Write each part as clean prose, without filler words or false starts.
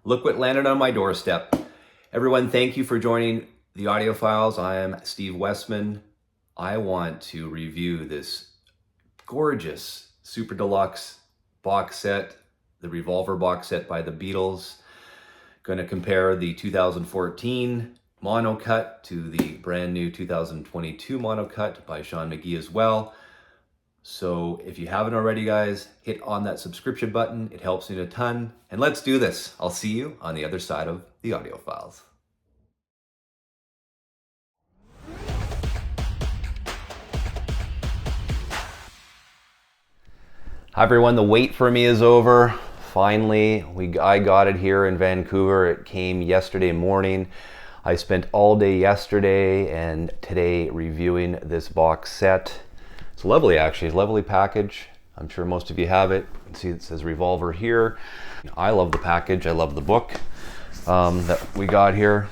Look what landed on my doorstep. Everyone, thank you for joining the audio files. I am Steve Westman. I want to review this gorgeous Super Deluxe box set, the Revolver box set by the Beatles. Going to compare the 2014 mono cut to the brand new 2022 mono cut by Sean Magee as well. So if you haven't already, guys, hit on that subscription button. It helps me a ton. And let's do this. I'll see you on the other side of the audio files. Hi everyone, the wait for me is over. Finally, I got it here in Vancouver. It came yesterday morning. I spent all day yesterday and today reviewing this box set. It's lovely, actually. It's a lovely package. I'm sure most of you have it. You can see it says Revolver here. I love the package. I love the book that we got here.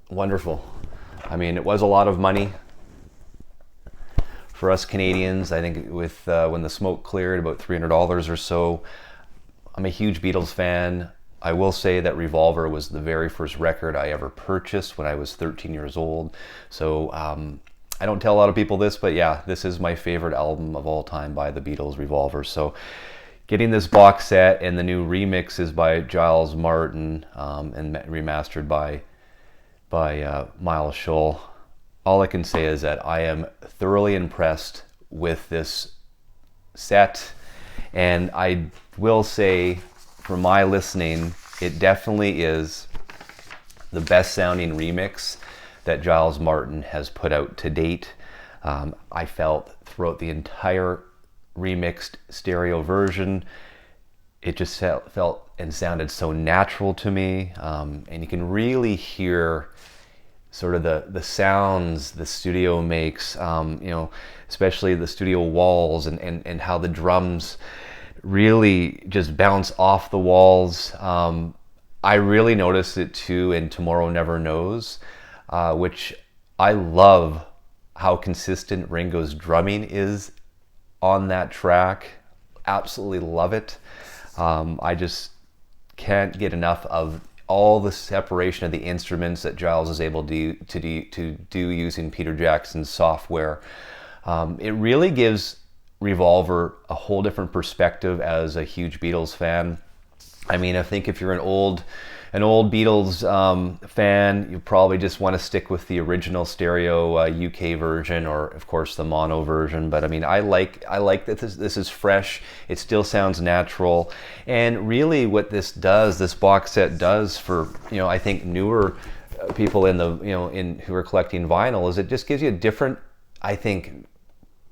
Wonderful. I mean, it was a lot of money for us Canadians. I think with when the smoke cleared, about $300 or so. I'm a huge Beatles fan. I will say that Revolver was the very first record I ever purchased when I was 13 years old. So I don't tell a lot of people this, but yeah, this is my favorite album of all time by the Beatles, Revolver. So getting this box set and the new remix is by Giles Martin and remastered by Miles Scholl. All I can say is that I am thoroughly impressed with this set, and I will say, from my listening, it definitely is the best sounding remix that Giles Martin has put out to date. I felt throughout the entire remixed stereo version, it just felt and sounded so natural to me, and you can really hear sort of the sounds the studio makes, especially the studio walls and how the drums really just bounce off the walls. I really noticed it too in Tomorrow Never Knows, which I love how consistent Ringo's drumming is on that track. Absolutely love it. I just can't get enough of all the separation of the instruments that Giles is able to do using Peter Jackson's software. It really gives Revolver a whole different perspective as a huge Beatles fan. I mean, I think if you're an old Beatles fan, you probably just want to stick with the original stereo UK version, or of course the mono version. But I mean, I like that this is fresh. It still sounds natural, and really, what this box set does for I think newer people in the who are collecting vinyl is it just gives you a different, I think,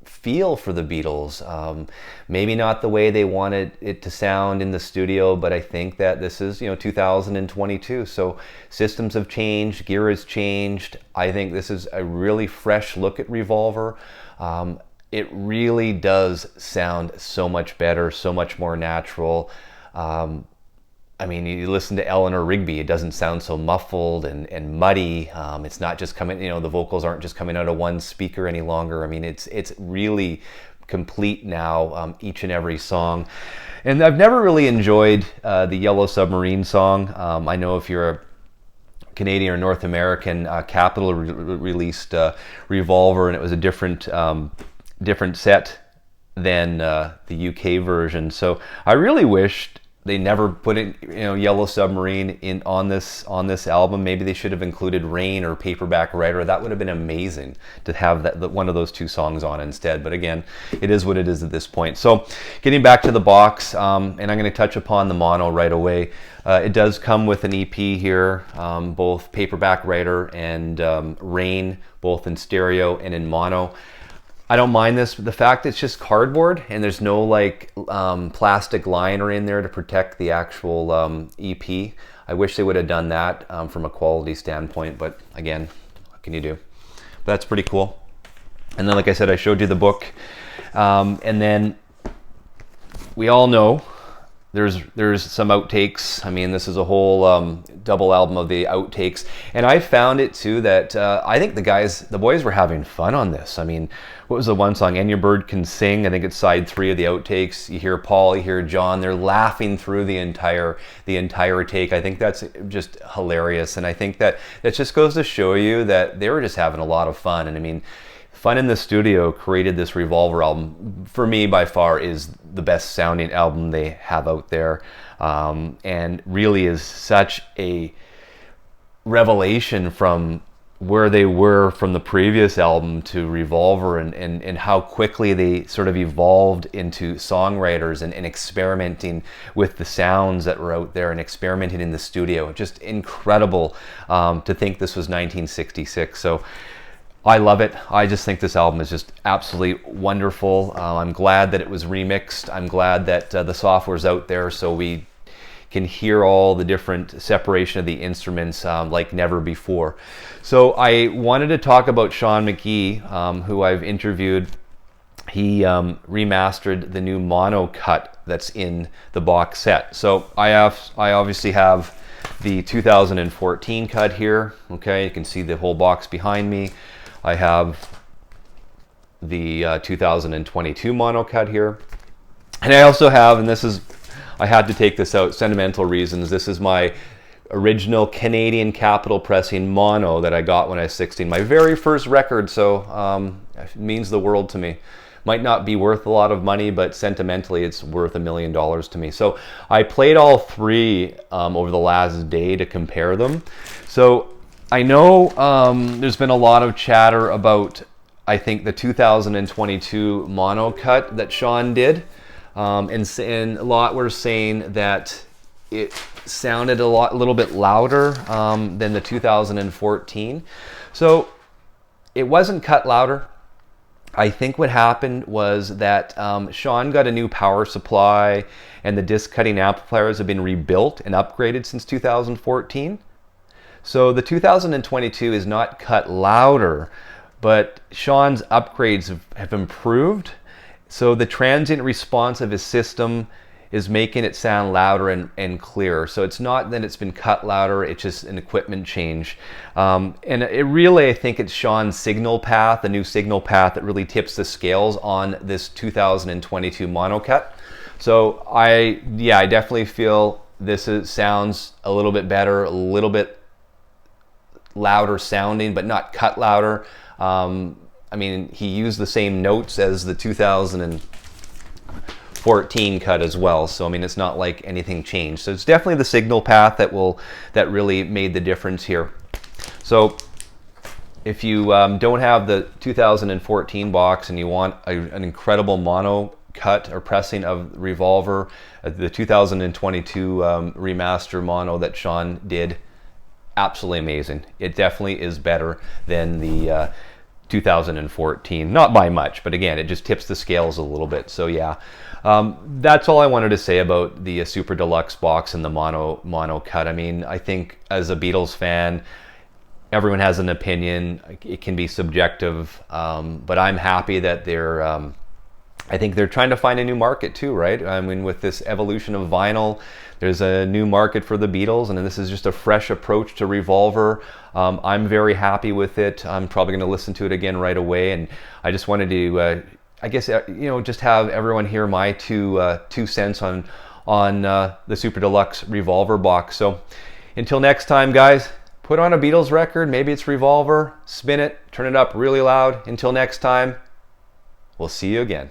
feel for the Beatles. Maybe not the way they wanted it to sound in the studio, but I think that this is 2022, so systems have changed, gear has changed. I think this is a really fresh look at Revolver. It really does sound so much better, so much more natural. I mean, you listen to Eleanor Rigby, it doesn't sound so muffled and muddy. It's not just coming, the vocals aren't just coming out of one speaker any longer. I mean, it's really complete now, each and every song. And I've never really enjoyed the Yellow Submarine song. I know if you're a Canadian or North American, Capitol released Revolver, and it was a different set than the UK version. So I really wished they never put it, Yellow Submarine on this album. Maybe they should have included Rain or Paperback Writer. That would have been amazing to have one of those two songs on instead. But again, it is what it is at this point. So getting back to the box, and I'm going to touch upon the mono right away. It does come with an EP here, both Paperback Writer and Rain, both in stereo and in mono. I don't mind this, but the fact it's just cardboard and there's no plastic liner in there to protect the actual EP. I wish they would have done that from a quality standpoint, but again, what can you do? But that's pretty cool. And then, like I said, I showed you the book. And then we all know there's some outtakes. I mean, this is a whole double album of the outtakes, and I found it too that I think the boys were having fun on this. I mean, what was the one song? "And Your Bird Can Sing"? I think it's side 3 of the outtakes. You hear Paul, you hear John. They're laughing through the entire take. I think that's just hilarious, and I think that just goes to show you that they were just having a lot of fun. And I mean, Fun in the Studio created this Revolver album. For me, by far, is the best sounding album they have out there, and really is such a revelation from where they were from the previous album to Revolver, and how quickly they sort of evolved into songwriters and experimenting with the sounds that were out there and experimenting in the studio. Just incredible to think this was 1966. So I love it. I just think this album is just absolutely wonderful. I'm glad that it was remixed. I'm glad that the software's out there so we can hear all the different separation of the instruments like never before. So I wanted to talk about Sean Magee, who I've interviewed. He remastered the new mono cut that's in the box set. So I obviously have the 2014 cut here. Okay, you can see the whole box behind me. I have the 2022 mono cut here, and I also have, and this is, I had to take this out, sentimental reasons. This is my original Canadian Capitol pressing mono that I got when I was 16, my very first record. So it means the world to me. Might not be worth a lot of money, but sentimentally it's worth $1 million to me. So I played all 3 over the last day to compare them. So I know there's been a lot of chatter about, I think, the 2022 mono cut that Sean did, and a lot were saying that it sounded a little bit louder than the 2014. So it wasn't cut louder. I think what happened was that Sean got a new power supply, and the disc cutting amplifiers have been rebuilt and upgraded since 2014. So the 2022 is not cut louder, but Sean's upgrades have improved. So the transient response of his system is making it sound louder and clearer. So it's not that it's been cut louder, it's just an equipment change. And it really, I think it's Sean's signal path, the new signal path, that really tips the scales on this 2022 mono cut. So I definitely feel this sounds a little bit better, a little bit louder sounding, but not cut louder. I mean, he used the same notes as the 2014 cut as well. So I mean, it's not like anything changed. So it's definitely the signal path that really made the difference here. So if you don't have the 2014 box and you want an incredible mono cut or pressing of Revolver, the 2022 remaster mono that Sean did, absolutely amazing. It definitely is better than the 2014, not by much, but again, it just tips the scales a little bit. So yeah, that's all I wanted to say about the Super Deluxe Box and the mono cut. I mean, I think as a Beatles fan, everyone has an opinion. It can be subjective, but I'm happy that I think they're trying to find a new market too, right? I mean, with this evolution of vinyl, there's a new market for the Beatles, and this is just a fresh approach to Revolver. I'm very happy with it. I'm probably going to listen to it again right away, and I just wanted to, I guess, just have everyone hear my two cents on the Super Deluxe Revolver Box. So until next time, guys, put on a Beatles record. Maybe it's Revolver. Spin it, turn it up really loud. Until next time, we'll see you again.